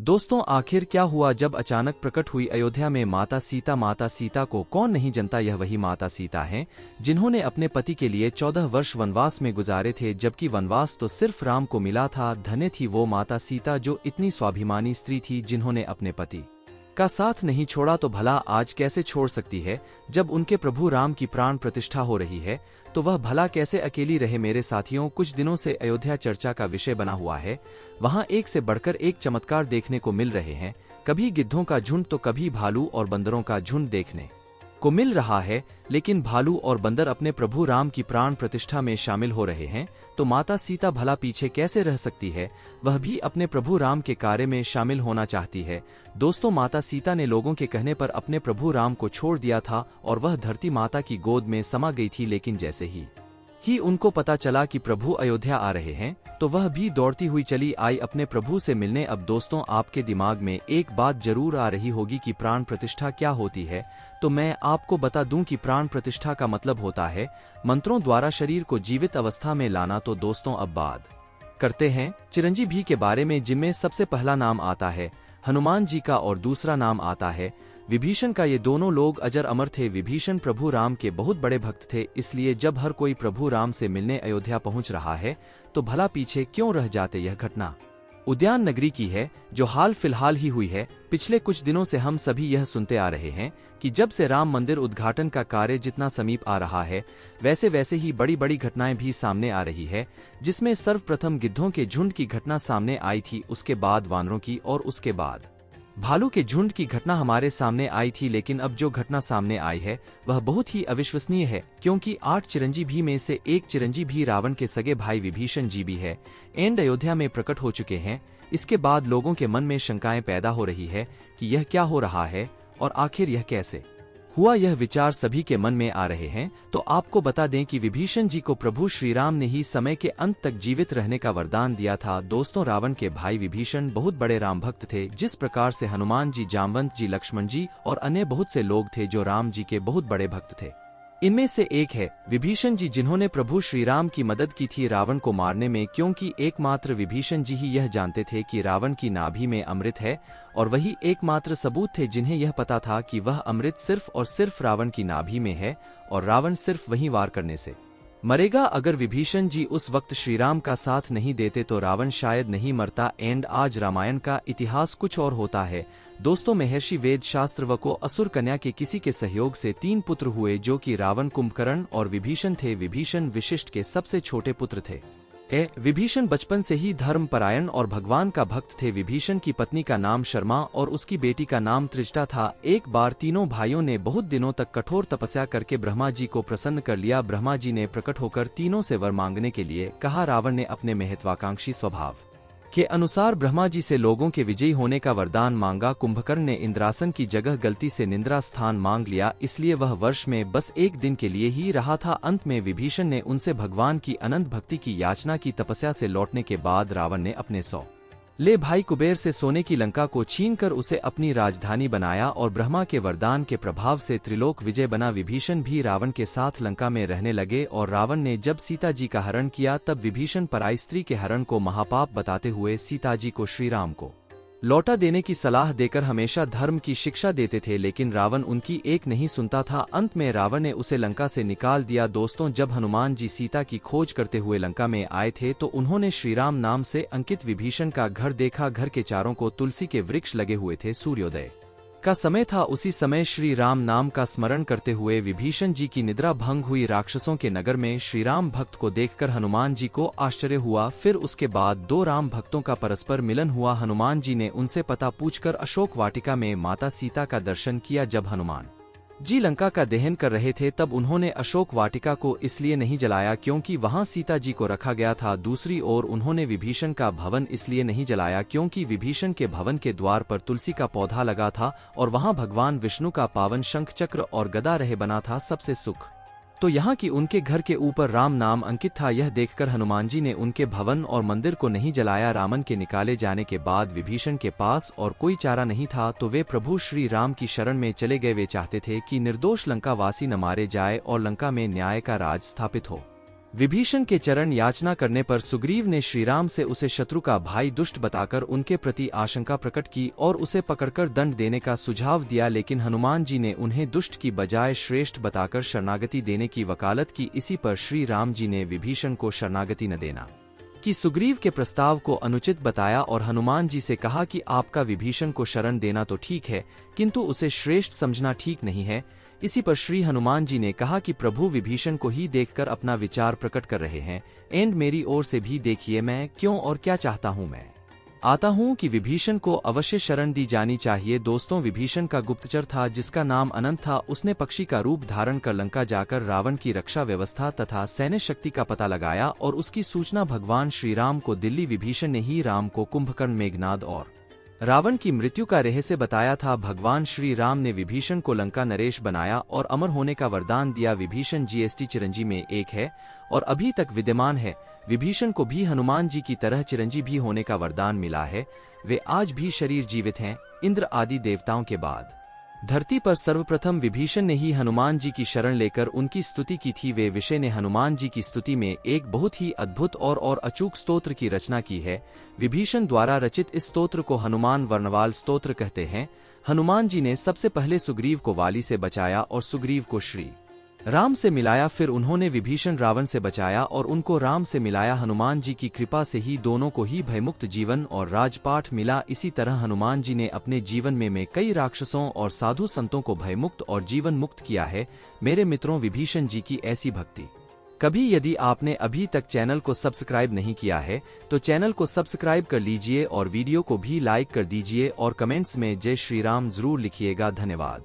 दोस्तों, आखिर क्या हुआ जब अचानक प्रकट हुई अयोध्या में माता सीता। माता सीता को कौन नहीं जानता, यह वही माता सीता हैं जिन्होंने अपने पति के लिए 14 वर्ष वनवास में गुजारे थे, जबकि वनवास तो सिर्फ राम को मिला था। धन्य थी वो माता सीता जो इतनी स्वाभिमानी स्त्री थी, जिन्होंने अपने पति का साथ नहीं छोड़ा तो भला आज कैसे छोड़ सकती है। जब उनके प्रभु राम की प्राण प्रतिष्ठा हो रही है तो वह भला कैसे अकेली रहे। मेरे साथियों, कुछ दिनों से अयोध्या चर्चा का विषय बना हुआ है। वहां एक से बढ़कर एक चमत्कार देखने को मिल रहे हैं। कभी गिद्धों का झुंड तो कभी भालू और बंदरों का झुंड देखने को मिल रहा है, लेकिन भालू और बंदर अपने प्रभु राम की प्राण प्रतिष्ठा में शामिल हो रहे हैं, तो माता सीता भला पीछे कैसे रह सकती है। वह भी अपने प्रभु राम के कार्य में शामिल होना चाहती है। दोस्तों, माता सीता ने लोगों के कहने पर अपने प्रभु राम को छोड़ दिया था और वह धरती माता की गोद में समा गई थी, लेकिन जैसे ही उनको पता चला कि प्रभु अयोध्या आ रहे हैं तो वह भी दौड़ती हुई चली आई अपने प्रभु से मिलने। अब दोस्तों, आपके दिमाग में एक बात जरूर आ रही होगी कि प्राण प्रतिष्ठा क्या होती है, तो मैं आपको बता दूं कि प्राण प्रतिष्ठा का मतलब होता है मंत्रों द्वारा शरीर को जीवित अवस्था में लाना। तो दोस्तों, अब बात करते हैं चिरंजीव भी के बारे में, जिनमें सबसे पहला नाम आता है हनुमान जी का और दूसरा नाम आता है विभीषण का। ये दोनों लोग अजर अमर थे। विभीषण प्रभु राम के बहुत बड़े भक्त थे, इसलिए जब हर कोई प्रभु राम से मिलने अयोध्या पहुंच रहा है तो भला पीछे क्यों रह जाते। यह घटना उद्यान नगरी की है, जो हाल फिलहाल ही हुई है। पिछले कुछ दिनों से हम सभी यह सुनते आ रहे हैं कि जब से राम मंदिर उद्घाटन का कार्य जितना समीप आ रहा है, वैसे वैसे ही बड़ी बड़ी घटनाएं भी सामने आ रही है, जिसमें सर्वप्रथम गिद्धों के झुंड की घटना सामने आई थी, उसके बाद वानरों की और उसके बाद भालू के झुंड की घटना हमारे सामने आई थी। लेकिन अब जो घटना सामने आई है वह बहुत ही अविश्वसनीय है, क्योंकि 8 चिरंजीव भी में से एक चिरंजीव भी रावण के सगे भाई विभीषण जी भी है एंड अयोध्या में प्रकट हो चुके हैं। इसके बाद लोगों के मन में शंकाएं पैदा हो रही है कि यह क्या हो रहा है और आखिर यह कैसे हुआ। यह विचार सभी के मन में आ रहे हैं। तो आपको बता दें कि विभीषण जी को प्रभु श्री राम ने ही समय के अंत तक जीवित रहने का वरदान दिया था। दोस्तों, रावण के भाई विभीषण बहुत बड़े राम भक्त थे, जिस प्रकार से हनुमान जी, जामवंत जी, लक्ष्मण जी और अन्य बहुत से लोग थे जो राम जी के बहुत बड़े भक्त थे। इनमें से एक है विभीषण जी, जिन्होंने प्रभु श्री राम की मदद की थी रावण को मारने में, क्योंकि एकमात्र विभीषण जी ही यह जानते थे कि रावण की नाभि में अमृत है, और वही एकमात्र सबूत थे जिन्हें यह पता था कि वह अमृत सिर्फ और सिर्फ रावण की नाभि में है और रावण सिर्फ वहीं वार करने से मरेगा। अगर विभीषण जी उस वक्त श्रीराम का साथ नहीं देते तो रावण शायद नहीं मरता एंड आज रामायण का इतिहास कुछ और होता है। दोस्तों, महर्षि वेद शास्त्र व को असुर कन्या के किसी के सहयोग से 3 पुत्र हुए, जो कि रावण, कुंभकर्ण और विभीषण थे। विभीषण विशिष्ट के सबसे छोटे पुत्र थे। विभीषण बचपन से ही धर्मपरायण और भगवान का भक्त थे। विभीषण की पत्नी का नाम शर्मा और उसकी बेटी का नाम त्रिजटा था। एक बार तीनों भाइयों ने बहुत दिनों तक कठोर तपस्या करके ब्रह्मा जी को प्रसन्न कर लिया। ब्रह्मा जी ने प्रकट होकर तीनों से वर मांगने के लिए कहा। रावण ने अपने महत्वाकांक्षी स्वभाव के अनुसार ब्रह्मा जी से लोगों के विजयी होने का वरदान मांगा। कुंभकर्ण ने इंद्रासन की जगह गलती से निंद्रा स्थान मांग लिया, इसलिए वह वर्ष में बस एक दिन के लिए ही रहा था। अंत में विभीषण ने उनसे भगवान की अनंत भक्ति की याचना की। तपस्या से लौटने के बाद रावण ने अपने ले भाई कुबेर से सोने की लंका को छीनकर उसे अपनी राजधानी बनाया और ब्रह्मा के वरदान के प्रभाव से त्रिलोक विजय बना। विभीषण भी रावण के साथ लंका में रहने लगे और रावण ने जब सीता जी का हरण किया तब विभीषण पराई स्त्री के हरण को महापाप बताते हुए सीता जी को श्री राम को लौटा देने की सलाह देकर हमेशा धर्म की शिक्षा देते थे, लेकिन रावण उनकी एक नहीं सुनता था। अंत में रावण ने उसे लंका से निकाल दिया। दोस्तों, जब हनुमान जी सीता की खोज करते हुए लंका में आए थे तो उन्होंने श्रीराम नाम से अंकित विभीषण का घर देखा। घर के चारों को तुलसी के वृक्ष लगे हुए थे। सूर्योदय का समय था। उसी समय श्री राम नाम का स्मरण करते हुए विभीषण जी की निद्रा भंग हुई। राक्षसों के नगर में श्री राम भक्त को देखकर हनुमान जी को आश्चर्य हुआ। फिर उसके बाद 2 राम भक्तों का परस्पर मिलन हुआ। हनुमान जी ने उनसे पता पूछकर अशोक वाटिका में माता सीता का दर्शन किया। जब हनुमान जी लंका का दहन कर रहे थे तब उन्होंने अशोक वाटिका को इसलिए नहीं जलाया क्योंकि वहां सीता जी को रखा गया था। दूसरी ओर उन्होंने विभीषण का भवन इसलिए नहीं जलाया क्योंकि विभीषण के भवन के द्वार पर तुलसी का पौधा लगा था और वहां भगवान विष्णु का पावन शंख चक्र और गदा रहे बना था। सबसे सुख तो यहाँ की उनके घर के ऊपर राम नाम अंकित था। यह देखकर हनुमान जी ने उनके भवन और मंदिर को नहीं जलाया। रावण के निकाले जाने के बाद विभीषण के पास और कोई चारा नहीं था तो वे प्रभु श्री राम की शरण में चले गए। वे चाहते थे कि निर्दोष लंका वासी न मारे जाए और लंका में न्याय का राज स्थापित हो। विभीषण के चरण याचना करने पर सुग्रीव ने श्रीराम से उसे शत्रु का भाई दुष्ट बताकर उनके प्रति आशंका प्रकट की और उसे पकड़कर दंड देने का सुझाव दिया, लेकिन हनुमान जी ने उन्हें दुष्ट की बजाय श्रेष्ठ बताकर शरणागति देने की वकालत की। इसी पर श्री राम जी ने विभीषण को शरणागति न देना कि सुग्रीव के प्रस्ताव को अनुचित बताया और हनुमान जी से कहा कि आपका विभीषण को शरण देना तो ठीक है, किंतु उसे श्रेष्ठ समझना ठीक नहीं है। इसी पर श्री हनुमान जी ने कहा कि प्रभु विभीषण को ही देखकर अपना विचार प्रकट कर रहे हैं, एंड मेरी ओर से भी देखिए मैं क्यों और क्या चाहता हूं। मैं आता हूं कि विभीषण को अवश्य शरण दी जानी चाहिए। दोस्तों, विभीषण का गुप्तचर था जिसका नाम अनंत था। उसने पक्षी का रूप धारण कर लंका जाकर रावण की रक्षा व्यवस्था तथा सैन्य शक्ति का पता लगाया और उसकी सूचना भगवान श्री राम को दिल्ली। विभीषण ने ही राम को कुंभकर्ण, मेघनाद और रावण की मृत्यु का रहस्य बताया था। भगवान श्री राम ने विभीषण को लंका नरेश बनाया और अमर होने का वरदान दिया। विभीषण जीएसटी चिरंजीव में एक है और अभी तक विद्यमान है। विभीषण को भी हनुमान जी की तरह चिरंजीव भी होने का वरदान मिला है। वे आज भी शरीर जीवित हैं। इंद्र आदि देवताओं के बाद धरती पर सर्वप्रथम विभीषण ने ही हनुमान जी की शरण लेकर उनकी स्तुति की थी। वे विषय ने हनुमान जी की स्तुति में एक बहुत ही अद्भुत और अचूक स्तोत्र की रचना की है। विभीषण द्वारा रचित इस स्तोत्र को हनुमान वर्णवाल स्तोत्र कहते हैं। हनुमान जी ने सबसे पहले सुग्रीव को वाली से बचाया और सुग्रीव को श्री राम से मिलाया। फिर उन्होंने विभीषण रावण से बचाया और उनको राम से मिलाया। हनुमान जी की कृपा से ही दोनों को ही भयमुक्त जीवन और राजपाट मिला। इसी तरह हनुमान जी ने अपने जीवन में कई राक्षसों और साधु संतों को भयमुक्त और जीवन मुक्त किया है। मेरे मित्रों, विभीषण जी की ऐसी भक्ति कभी यदि आपने अभी तक चैनल को सब्सक्राइब नहीं किया है तो चैनल को सब्सक्राइब कर लीजिए और वीडियो को भी लाइक कर दीजिए और कमेंट्स में जय श्री राम जरूर लिखिएगा। धन्यवाद।